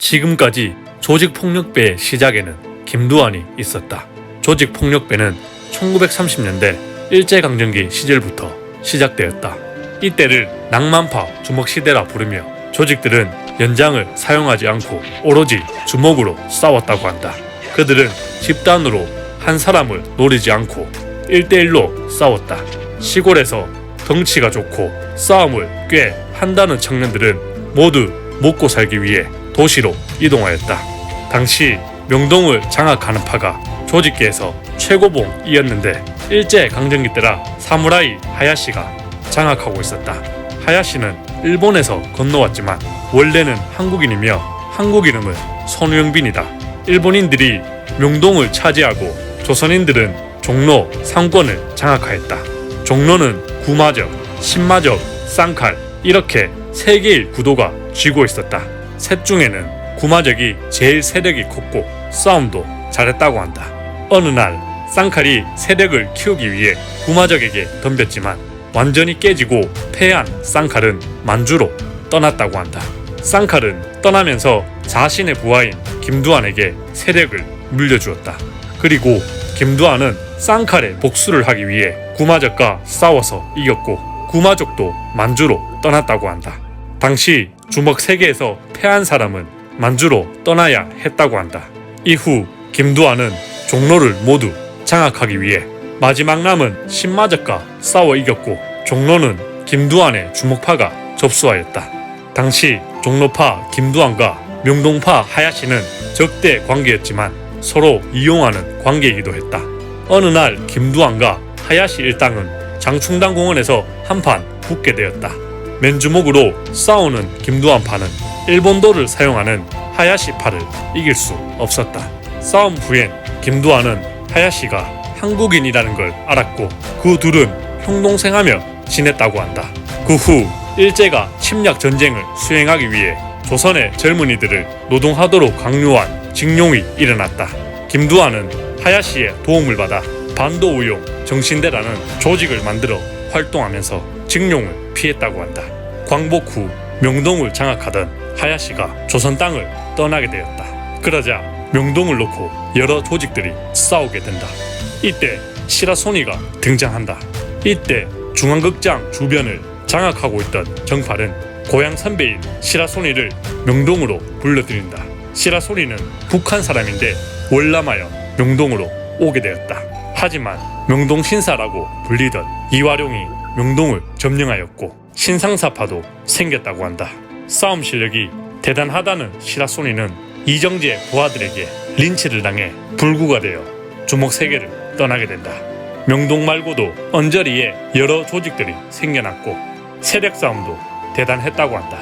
지금까지 조직폭력배의 시작에는 김두한이 있었다. 조직폭력배는 1930년대 일제강점기 시절부터 시작되었다. 이때를 낭만파 주먹시대라 부르며 조직들은 연장을 사용하지 않고 오로지 주먹으로 싸웠다고 한다. 그들은 집단으로 한 사람을 노리지 않고 1대1로 싸웠다. 시골에서 덩치가 좋고 싸움을 꽤 한다는 청년들은 모두 먹고 살기 위해 도시로 이동하였다. 당시 명동을 장악하는 파가 조직계에서 최고봉이었는데 일제강점기 때라 사무라이 하야시가 장악하고 있었다. 하야시는 일본에서 건너왔지만 원래는 한국인이며 한국 이름은 손우영빈이다. 일본인들이 명동을 차지하고 조선인들은 종로 상권을 장악하였다. 종로는 구마적, 신마적, 쌍칼 이렇게 세 개의 구도가 쥐고 있었다. 셋 중에는 구마적이 제일 세력이 컸고 싸움도 잘했다고 한다. 어느 날 쌍칼이 세력을 키우기 위해 구마적에게 덤볐지만 완전히 깨지고 패한 쌍칼은 만주로 떠났다고 한다. 쌍칼은 떠나면서 자신의 부하인 김두한에게 세력을 물려주었다. 그리고 김두한은 쌍칼의 복수를 하기 위해 구마적과 싸워서 이겼고 구마적도 만주로 떠났다고 한다. 당시 주먹 세계에서 패한 사람은 만주로 떠나야 했다고 한다. 이후 김두한은 종로를 모두 장악하기 위해 마지막 남은 신마적과 싸워 이겼고 종로는 김두한의 주먹파가 접수하였다. 당시 종로파 김두한과 명동파 하야시는 적대 관계였지만 서로 이용하는 관계이기도 했다. 어느 날 김두한과 하야시 일당은 장충당 공원에서 한판 붙게 되었다. 맨주먹으로 싸우는 김두한파는 일본도를 사용하는 하야시파를 이길 수 없었다. 싸움 후엔 김두한은 하야시가 한국인이라는 걸 알았고 그 둘은 형동생하며 지냈다고 한다. 그 후 일제가 침략 전쟁을 수행하기 위해 조선의 젊은이들을 노동하도록 강요한 징용이 일어났다. 김두한은 하야시의 도움을 받아 반도우용 정신대라는 조직을 만들어 활동하면서 징용을 피했다고 한다. 광복 후 명동을 장악하던 하야시가 조선 땅을 떠나게 되었다. 그러자 명동을 놓고 여러 조직들이 싸우게 된다. 이때 시라소니가 등장한다. 이때 중앙극장 주변을 장악하고 있던 정팔은 고향 선배인 시라소니를 명동으로 불러들인다. 시라소니는 북한 사람인데 월남하여 명동으로 오게 되었다. 하지만 명동 신사라고 불리던 이화룡이 명동을 점령하였고 신상사파도 생겼다고 한다. 싸움 실력이 대단하다는 시라소니는 이정재 부하들에게 린치를 당해 불구가 되어 주먹 세계를 떠나게 된다. 명동 말고도 언저리에 여러 조직들이 생겨났고 세력 싸움도 대단했다고 한다.